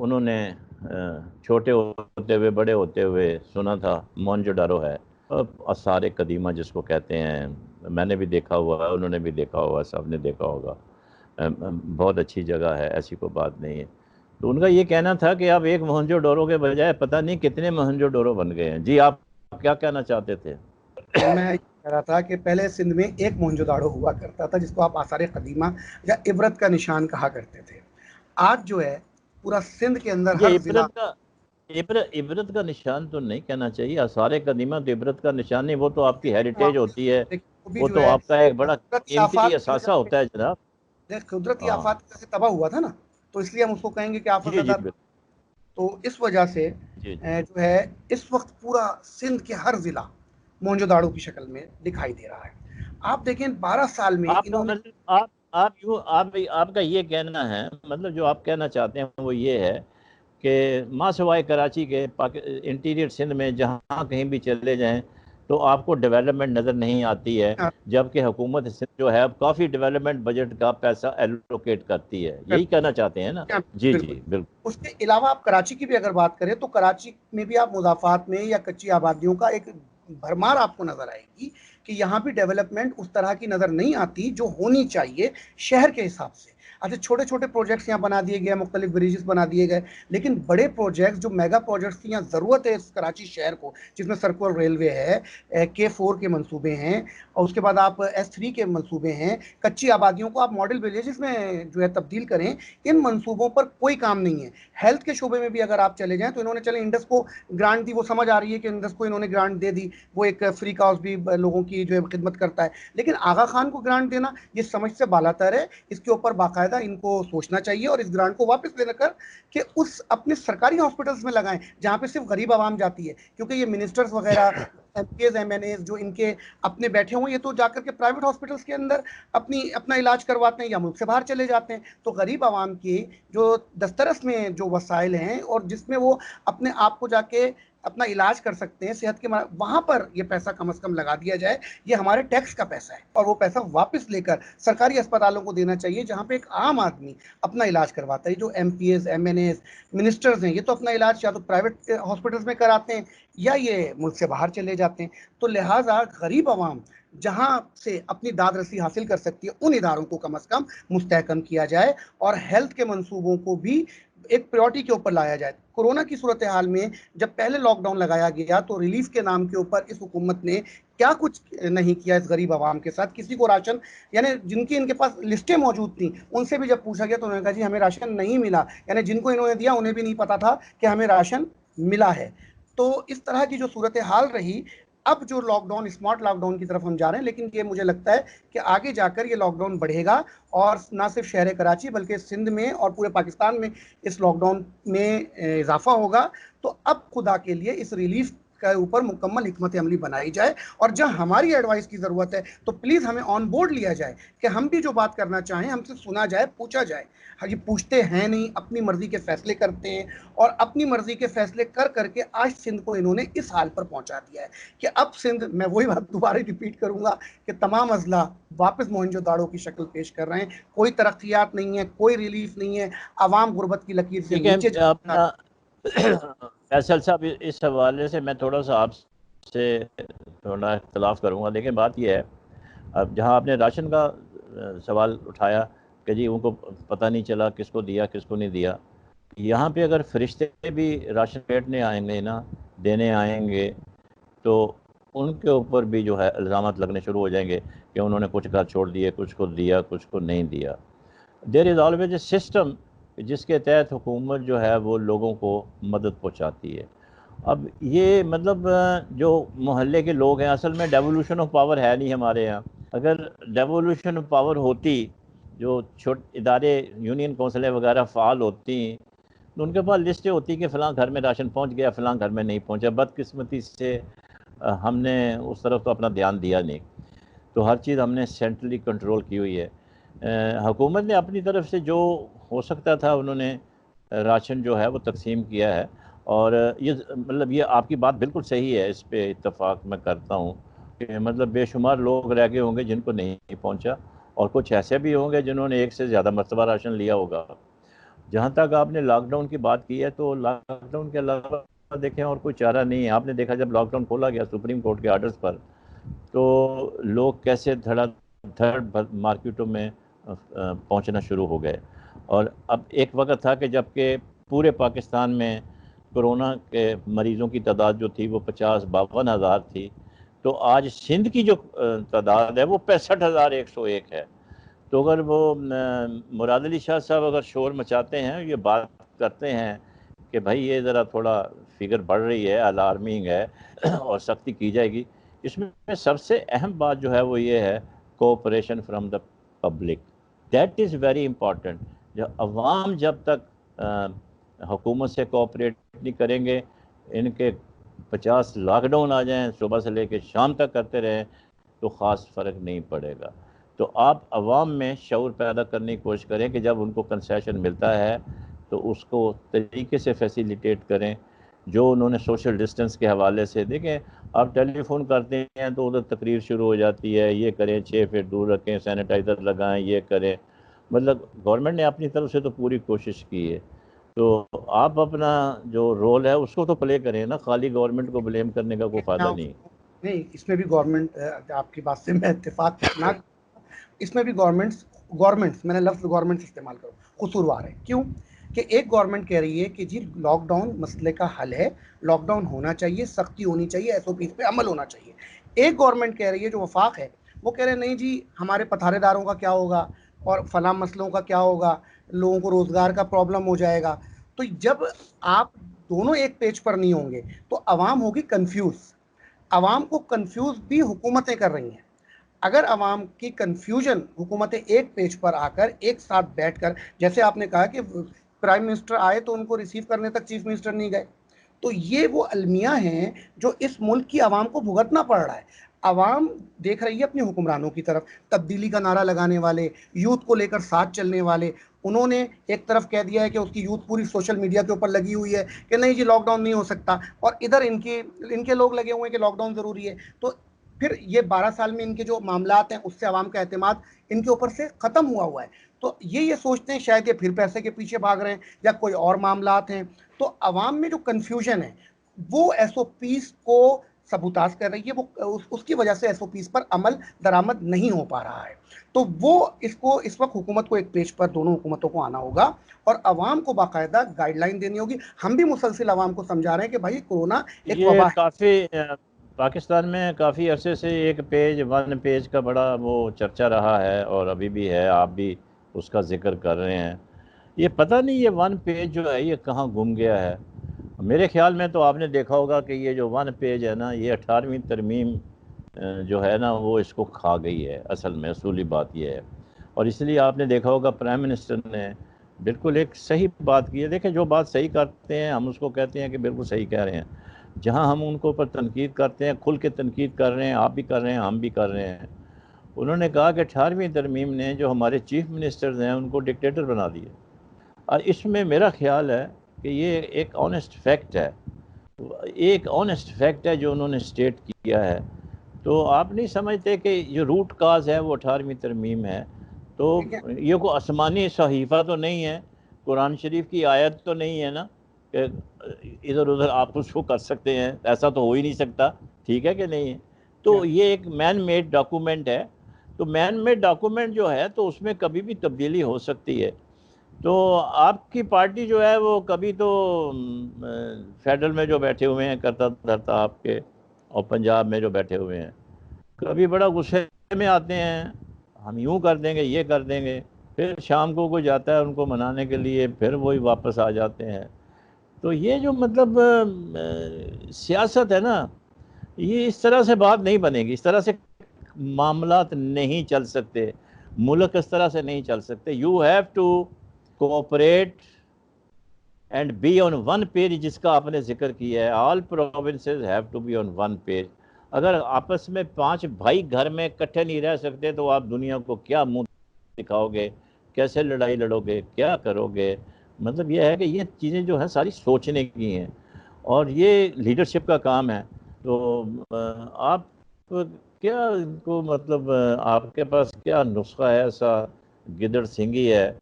انہوں نے چھوٹے ہوتے ہوئے بڑے ہوتے ہوئے سنا تھا موہنجو ہے، آثار قدیمہ جس کو کہتے ہیں، میں نے بھی دیکھا ہوا ہے، انہوں نے بھی دیکھا ہوا ہے، سب نے دیکھا ہوگا، بہت اچھی جگہ ہے، ایسی کوئی بات نہیں ہے۔ تو ان کا یہ کہنا تھا کہ اب ایک موہنجو ڈورو کے بجائے پتہ نہیں کتنے موہنجو ڈورو بن گئے ہیں۔ جی آپ کیا کہنا چاہتے تھے؟ میں یہ کہہ رہا تھا کہ پہلے سندھ میں ایک موہنجو داڑو ہوا کرتا تھا جس کو آپ آثار قدیمہ یا عبرت کا نشان کہا کرتے تھے۔ آج جو ہے پورا سندھ کے اندر ہر یہ ضلع عبرت کا نشان تو نہیں کہنا چاہیے، آثار قدیمہ تو عبرت کا نشان نہیں، وہ تو آپ کی ہیریٹیج ہوتی ہے، وہ بھی وہ جو تو ہے آپ کا ایک بڑا قدرتی قیمتی آفات کی وجہ اثاثہ سے، ہوتا ہے جناب۔ قدرتی ہاں آفات کی وجہ سے تباہ ہوا تھا نا، تو اس لیے ہم اس کو کہیں گے کہ آفت جی جی زدہ تھا۔ تو اس وجہ سے جی جو ہے اس وقت پورا سندھ کے ہر ضلع موہنجو داڑو کی شکل میں دکھائی دے رہا ہے۔ آپ دیکھیں 12 سال میں آپ کا انہوں نے مطلب آپ کا یہ کہنا ہے، مطلب جو آپ کہنا چاہتے ہیں وہ یہ ہے کہ ماں سوائے کراچی کے انٹیریئر سندھ میں جہاں کہیں بھی چلے جائیں تو آپ کو ڈیولپمنٹ نظر نہیں آتی ہے، جبکہ حکومت سندھ جو ہے اب کافی ڈیولپمنٹ بجٹ کا پیسہ ایلوکیٹ کرتی ہے، یہی کہنا چاہتے ہیں نا؟ جی بالکل۔ جی بالکل۔ اس کے علاوہ آپ کراچی کی بھی اگر بات کریں تو کراچی میں بھی آپ مضافات میں یا کچی آبادیوں کا ایک بھرمار آپ کو نظر آئے گی کہ یہاں بھی ڈیولپمنٹ اس طرح کی نظر نہیں آتی جو ہونی چاہیے شہر کے حساب سے۔ اچھا چھوٹے چھوٹے پروجیکٹس یہاں بنا دیے گئے، مختلف بریجز بنا دیے گئے، لیکن بڑے پروجیکٹس جو میگا پروجیکٹس کی یہاں ضرورت ہے اس کراچی شہر کو، جس میں سرکول ریلوے ہے، K4 کے منصوبے ہیں، اور اس کے بعد آپ S3 کے منصوبے ہیں، کچی آبادیوں کو آپ ماڈل ولیجز میں جو ہے تبدیل کریں، ان منصوبوں پر کوئی کام نہیں ہے۔ ہیلتھ کے شعبے میں بھی اگر آپ چلے جائیں تو انہوں نے چلے انڈس کو گرانٹ دی، وہ سمجھ آ رہی ہے کہ انڈس کو انہوں نے گرانٹ دے دی، وہ ایک فری کاسٹ بھی لوگوں کی جو ہے خدمت کرتا ہے، لیکن آغا خان کو گرانٹ دینا یہ سمجھ سے بالاتر ہے۔ اس کے اوپر باقاعدہ ان کو سوچنا چاہیے اور اس گرانٹ کو واپس لے کر کہ اس اپنے سرکاری ہاسپٹلس میں لگائیں جہاں پہ صرف غریب عوام جاتی ہے، کیونکہ یہ منسٹرز وغیرہ MPs MNAs جو ان کے اپنے بیٹھے ہوئے، یہ تو جا کر کے پرائیویٹ ہاسپٹلس کے اندر اپنا علاج کرواتے ہیں یا ملک سے باہر چلے جاتے ہیں۔ تو غریب عوام کی جو دسترس میں جو وسائل ہیں اور جس میں وہ اپنے آپ کو جا کے اپنا علاج کر سکتے ہیں صحت کے وہاں پر یہ پیسہ کم از کم لگا دیا جائے۔ یہ ہمارے ٹیکس کا پیسہ ہے اور وہ پیسہ واپس لے کر سرکاری اسپتالوں کو دینا چاہیے جہاں پہ ایک عام آدمی اپنا علاج کرواتا ہے۔ جو MPs MNAs منسٹرز ہیں یہ تو اپنا علاج یا تو پرائیویٹ ہاسپٹلس میں کراتے ہیں یا یہ ملک سے باہر چلے جاتے ہیں۔ تو لہٰذا غریب عوام جہاں سے اپنی داد رسی حاصل کر سکتی ہے ان اداروں کو کم از کم مستحکم کیا جائے اور ہیلتھ کے منصوبوں کو بھی ایک پریورٹی کے اوپر لایا جائے۔ کورونا کی صورتحال میں جب پہلے لاک ڈاؤن لگایا گیا تو ریلیف کے نام کے اوپر اس حکومت نے کیا کچھ نہیں کیا اس غریب عوام کے ساتھ۔ کسی کو راشن، یعنی جن کی ان کے پاس لسٹیں موجود تھیں ان سے بھی جب پوچھا گیا تو انہوں نے کہا جی ہمیں راشن نہیں ملا، یعنی جن کو انہوں نے دیا انہیں بھی نہیں پتا تھا کہ ہمیں راشن ملا ہے۔ تو اس طرح کی جو صورتحال رہی، اب جو lockdown smart lockdown کی طرف ہم جا رہے ہیں، لیکن یہ مجھے لگتا ہے کہ آگے جا کر یہ لاک ڈاؤن بڑھے گا اور نہ صرف شہر کراچی بلکہ سندھ میں اور پورے پاکستان میں اس لاک ڈاؤن میں اضافہ ہوگا۔ تو اب خدا کے لیے اس ریلیف کے اوپر مکمل حکمت عملی بنائی جائے اور جہاں ہماری ایڈوائس کی ضرورت ہے تو پلیز ہمیں آن بورڈ لیا جائے کہ ہم بھی جو بات کرنا چاہیں ہم سے سنا جائے، پوچھا جائے۔ یہ پوچھتے ہیں نہیں، اپنی مرضی کے فیصلے کرتے ہیں اور اپنی مرضی کے فیصلے کر کے آج سندھ کو انہوں نے اس حال پر پہنچا دیا ہے کہ اب سندھ، میں وہی بات دوبارہ ریپیٹ کروں گا کہ تمام اضلاع واپس موہنجو داڑو کی شکل پیش کر رہے ہیں۔ کوئی ترقیات نہیں ہے، کوئی ریلیف نہیں ہے، عوام غربت کی لکیر سے ٹھیک ہے نیچے اپنا فیصل صاحب، اس حوالے سے میں تھوڑا سا آپ سے تھوڑا اختلاف کروں گا، لیکن بات یہ ہے اب جہاں آپ نے راشن کا سوال اٹھایا کہ جی ان کو پتہ نہیں چلا کس کو دیا کس کو نہیں دیا، یہاں پہ اگر فرشتے بھی راشن بیٹھنے آئیں گے نا، دینے آئیں گے، تو ان کے اوپر بھی جو ہے الزامات لگنے شروع ہو جائیں گے کہ انہوں نے کچھ گھر چھوڑ دیے، کچھ کو دیا کچھ کو نہیں دیا۔ دیر از آلویز اے سسٹم جس کے تحت حکومت جو ہے وہ لوگوں کو مدد پہنچاتی ہے۔ اب یہ مطلب جو محلے کے لوگ ہیں، اصل میں ڈیولوشن آف پاور ہے نہیں ہمارے یہاں۔ اگر ڈیولوشن آف پاور ہوتی، جو ادارے یونین کونسلیں وغیرہ فعال ہوتی تو ان کے پاس لسٹیں ہوتی کہ فلاں گھر میں راشن پہنچ گیا، فلاں گھر میں نہیں پہنچا۔ بدقسمتی سے ہم نے اس طرف تو اپنا دھیان دیا نہیں، تو ہر چیز ہم نے سینٹرلی کنٹرول کی ہوئی ہے۔ حکومت نے اپنی طرف سے جو ہو سکتا تھا انہوں نے راشن جو ہے وہ تقسیم کیا ہے، اور یہ مطلب یہ آپ کی بات بالکل صحیح ہے، اس پہ اتفاق میں کرتا ہوں کہ مطلب بے شمار لوگ رہ گئے ہوں گے جن کو نہیں پہنچا، اور کچھ ایسے بھی ہوں گے جنہوں نے ایک سے زیادہ مرتبہ راشن لیا ہوگا۔ جہاں تک آپ نے لاک ڈاؤن کی بات کی ہے تو لاک ڈاؤن کے علاوہ دیکھیں اور کوئی چارہ نہیں ہے. آپ نے دیکھا جب لاک ڈاؤن کھولا گیا سپریم کورٹ کے آرڈرز پر تو لوگ کیسے دھڑا دھڑ مارکیٹوں میں پہنچنا شروع ہو گئے. اور اب ایک وقت تھا کہ جب کہ پورے پاکستان میں کرونا کے مریضوں کی تعداد جو تھی وہ 50-52 ہزار تھی, تو آج سندھ کی جو تعداد ہے وہ 65,101 ہے. تو اگر وہ مراد علی شاہ صاحب اگر شور مچاتے ہیں, یہ بات کرتے ہیں کہ بھائی یہ ذرا تھوڑا فگر بڑھ رہی ہے, الارمنگ ہے اور سختی کی جائے گی, اس میں سب سے اہم بات جو ہے وہ یہ ہے cooperation from the public. That is very important. عوام جب تک حکومت سے کوآپریٹ نہیں کریں گے, ان کے 50 لاک ڈاؤن آ جائیں, صبح سے لے کے شام تک کرتے رہیں, تو خاص فرق نہیں پڑے گا. تو آپ عوام میں شعور پیدا کرنے کی کوشش کریں کہ جب ان کو کنسیشن ملتا ہے تو اس کو طریقے سے فیسیلیٹیٹ کریں. جو انہوں نے سوشل ڈسٹنس کے حوالے سے دیکھیں, آپ ٹیلی فون کرتے ہیں تو ادھر تقریر شروع ہو جاتی ہے, یہ کریں 6 فٹ دور رکھیں, سینیٹائزر لگائیں, یہ کریں. مطلب گورنمنٹ نے اپنی طرف سے تو پوری کوشش کی ہے, تو آپ اپنا جو رول ہے اس کو تو پلے کریں نا, خالی گورنمنٹ کو بلیم کرنے کا کوئی فائدہ نہیں. نہیں, اس میں بھی گورنمنٹ, آپ کی بات سے میں اتفاق نہ, اس میں بھی گورنمنٹس میں نے لفظ گورنمنٹس استعمال کروں, قصوروار ہے. کیوں کہ ایک گورنمنٹ کہہ رہی ہے کہ جی لاک ڈاؤن مسئلے کا حل ہے, لاک ڈاؤن ہونا چاہیے, سختی ہونی چاہیے, ایس او پیز پہ عمل ہونا چاہیے. ایک گورنمنٹ کہہ رہی ہے جو وفاق ہے, وہ کہہ رہے ہیں نہیں جی ہمارے پتھارے داروں کا کیا ہوگا اور فلاں مسئلوں کا کیا ہوگا, لوگوں کو روزگار کا پرابلم ہو جائے گا. تو جب آپ دونوں ایک پیج پر نہیں ہوں گے تو عوام ہوگی کنفیوز. عوام کو کنفیوز بھی حکومتیں کر رہی ہیں. اگر عوام کی کنفیوژن حکومتیں ایک پیج پر آ کر ایک ساتھ بیٹھ کر, جیسے آپ نے کہا کہ پرائم منسٹر آئے تو ان کو ریسیو کرنے تک چیف منسٹر نہیں گئے, تو یہ وہ المیاں ہیں جو اس ملک کی عوام کو بھگتنا پڑ رہا ہے. عوام دیکھ رہی ہے اپنے حکمرانوں کی طرف, تبدیلی کا نعرہ لگانے والے, یوتھ کو لے کر ساتھ چلنے والے, انہوں نے ایک طرف کہہ دیا ہے کہ اس کی یوتھ پوری سوشل میڈیا کے اوپر لگی ہوئی ہے کہ نہیں جی لاک ڈاؤن نہیں ہو سکتا, اور ادھر ان کے لوگ لگے ہوئے ہیں کہ لاک ڈاؤن ضروری ہے. تو پھر یہ 12 سال میں ان کے جو معاملات ہیں اس سے عوام کا اعتماد ان کے اوپر سے ختم ہوا ہے. تو یہ سوچتے ہیں شاید یہ پھر پیسے کے پیچھے بھاگ رہے ہیں یا کوئی اور معاملات ہیں. تو عوام میں جو کنفیوژن ہے وہ ایس او پیز کو سبوتاژ کر رہی ہے, وہ اس کی وجہ سے ایس او پیز پر عمل درآمد نہیں ہو پا رہا ہے. تو وہ اس وقت حکومت کو ایک پیج پر دونوں حکومتوں کو آنا ہوگا اور عوام کو باقاعدہ گائیڈ لائن دینی ہوگی. ہم بھی مسلسل عوام کو سمجھا رہے ہیں کہ بھائی کورونا ایک یہ وبا ہے. کافی پاکستان میں کافی عرصے سے ایک پیج 1 پیج کا بڑا وہ چرچا رہا ہے اور ابھی بھی ہے, آپ بھی اس کا ذکر کر رہے ہیں. یہ پتہ نہیں یہ 1 پیج جو ہے یہ کہاں گم گیا ہے. میرے خیال میں تو آپ نے دیکھا ہوگا کہ یہ جو 1 پیج ہے نا, یہ 18ویں ترمیم جو ہے نا وہ اس کو کھا گئی ہے. اصل میں اصولی بات یہ ہے, اور اس لیے آپ نے دیکھا ہوگا پرائم منسٹر نے بالکل ایک صحیح بات کی ہے. دیکھیں جو بات صحیح کرتے ہیں ہم اس کو کہتے ہیں کہ بالکل صحیح کہہ رہے ہیں. جہاں ہم ان کو اوپر تنقید کرتے ہیں, کھل کے تنقید کر رہے ہیں, آپ بھی کر رہے ہیں, ہم بھی کر رہے ہیں. انہوں نے کہا کہ 18ویں ترمیم نے جو ہمارے چیف منسٹرز ہیں ان کو ڈکٹیٹر بنا دیا. اور اس میں میرا خیال ہے کہ یہ ایک آنیسٹ فیکٹ ہے, ایک آنیسٹ فیکٹ ہے جو انہوں نے سٹیٹ کیا ہے. تو آپ نہیں سمجھتے کہ جو روٹ کاز ہے وہ 18ویں ترمیم ہے؟ تو یہ کوئی آسمانی صحیفہ تو نہیں ہے, قرآن شریف کی آیت تو نہیں ہے نا کہ ادھر ادھر آپ اس کو کر سکتے ہیں, ایسا تو ہو ہی نہیں سکتا. ٹھیک ہے کہ نہیں ہے؟ تو یہ ایک مین میڈ ڈاکومنٹ ہے. تو مین میڈ ڈاکومنٹ جو ہے تو اس میں کبھی بھی تبدیلی ہو سکتی ہے. تو آپ کی پارٹی جو ہے وہ کبھی تو فیڈرل میں جو بیٹھے ہوئے ہیں کرتا دھرتا آپ کے, اور پنجاب میں جو بیٹھے ہوئے ہیں, کبھی بڑا غصے میں آتے ہیں, ہم یوں کر دیں گے, یہ کر دیں گے, پھر شام کو کوئی جاتا ہے ان کو منانے کے لیے, پھر وہی واپس آ جاتے ہیں. تو یہ جو مطلب سیاست ہے نا, یہ اس طرح سے بات نہیں بنے گی, اس طرح سے معاملات نہیں چل سکتے, ملک اس طرح سے نہیں چل سکتے. You have to cooperate and be on 1 page, جس کا آپ نے ذکر کیا ہے. All provinces have to be on 1 page. اگر آپس میں 5 بھائی گھر میں اکٹھے نہیں رہ سکتے تو آپ دنیا کو کیا منہ دکھاؤ گے, کیسے لڑائی لڑو گے, کیا کرو گے؟ مطلب یہ ہے کہ یہ چیزیں جو ہیں ساری سوچنے کی ہیں, اور یہ لیڈرشپ کا کام ہے. تو آپ کیا کو مطلب آپ کے پاس کیا نسخہ ہے ایسا گدڑ سنگھی ہے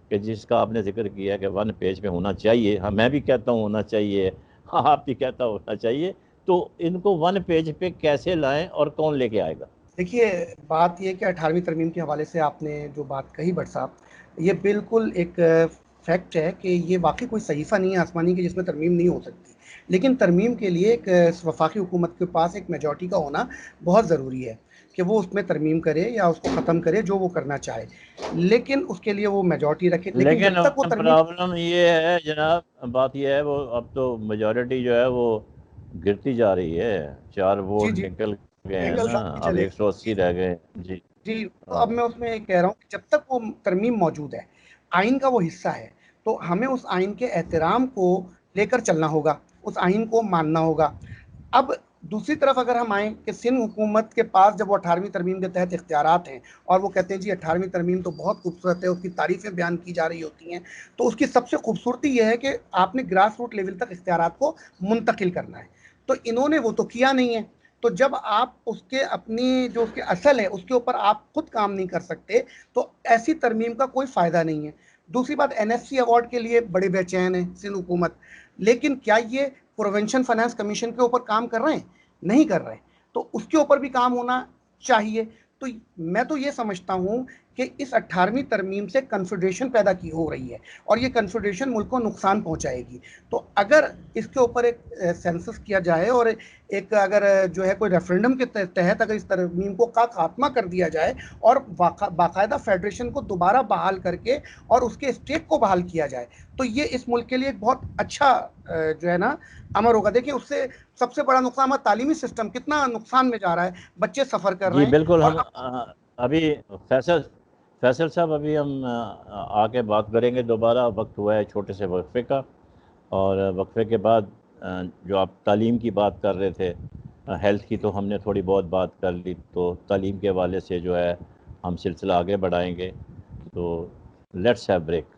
کہ جس کا آپ نے ذکر کیا کہ 1 پیج پہ ہونا چاہیے، ہاں میں بھی کہتا ہوں ہونا چاہیے، ہاں آپ بھی کہتا ہونا چاہیے، تو ان کو 1 پیج پہ کیسے لائیں اور کون لے کے آئے گا؟ دیکھیے بات یہ کہ 18ویں ترمیم کے حوالے سے آپ نے جو بات کہی بٹ صاحب، یہ بالکل ایک فیکٹ ہے کہ یہ واقعی کوئی صحیفہ نہیں ہے آسمانی کی جس میں ترمیم نہیں ہو سکتی، لیکن ترمیم کے لیے ایک وفاقی حکومت کے پاس ایک میجورٹی کا ہونا بہت ضروری ہے کہ وہ اس میں ترمیم کرے یا اس کو ختم کرے جو وہ کرنا چاہے، لیکن اس کے لیے وہ میجورٹی رکھے، لیکن لیکن جب تک وہ ترمیم پرابلم یہ ہے جناب، بات یہ ہے وہ اب تو میجورٹی جو ہے وہ گرتی جا رہی ہے، 4 جی ووٹ جی نکل گئے ہیں اینگل نا، صاحب اب چلے 180 رہ گئے، جی جی، تو اب ہاں میں اس میں کہہ رہا ہوں کہ جب تک وہ ترمیم موجود ہے، آئین کا وہ حصہ ہے، تو ہمیں اس آئین کے احترام کو لے کر چلنا ہوگا، اس آئین کو ماننا ہوگا۔ اب دوسری طرف اگر ہم آئیں کہ سندھ حکومت کے پاس جب وہ 18ویں ترمیم کے تحت اختیارات ہیں اور وہ کہتے ہیں جی 18ویں ترمیم تو بہت خوبصورت ہے، اس کی تعریفیں بیان کی جا رہی ہوتی ہیں، تو اس کی سب سے خوبصورتی یہ ہے کہ آپ نے گراس روٹ لیول تک اختیارات کو منتقل کرنا ہے، تو انہوں نے وہ تو کیا نہیں ہے۔ تو جب آپ اس کے اپنی جو اس کے اصل ہے اس کے اوپر آپ خود کام نہیں کر سکتے تو ایسی ترمیم کا کوئی فائدہ نہیں ہے۔ دوسری بات، این ایف سی ایوارڈ کے لیے بڑے بے چین ہے سندھ حکومت، لیکن کیا یہ پروونشن فائنانس کمیشن کے اوپر کام کر رہے ہیں؟ نہیں کر رہے، تو اس کے اوپر بھی کام ہونا چاہیے۔ تو میں تو یہ سمجھتا ہوں کہ اس 18ویں ترمیم سے کنفیڈریشن پیدا کی ہو رہی ہے اور یہ کنفیڈریشن ملک کو نقصان پہنچائے گی، تو اگر اس کے اوپر ایک سینسس کیا جائے اور ایک اگر جو ہے کوئی ریفرینڈم کے تحت اگر اس ترمیم کو کا خاتمہ کر دیا جائے اور باقاعدہ فیڈریشن کو دوبارہ بحال کر کے اور اس کے اسٹیٹ کو بحال کیا جائے تو یہ اس ملک کے لیے ایک بہت اچھا جو ہے نا امر ہوگا۔ دیکھیے اس سے سب سے بڑا نقصان تعلیمی سسٹم کتنا نقصان میں جا رہا ہے، بچے سفر کر رہے جی ہیں بالکل، اور ہم ابھی فیصل صاحب ابھی ہم آ کے بات کریں گے دوبارہ، وقت ہوا ہے چھوٹے سے وقفے کا، اور وقفے کے بعد جو آپ تعلیم کی بات کر رہے تھے، ہیلتھ کی تو ہم نے تھوڑی بہت بات کر لی، تو تعلیم کے حوالے سے جو ہے ہم سلسلہ آگے بڑھائیں گے، تو لیٹس ہیو بریک۔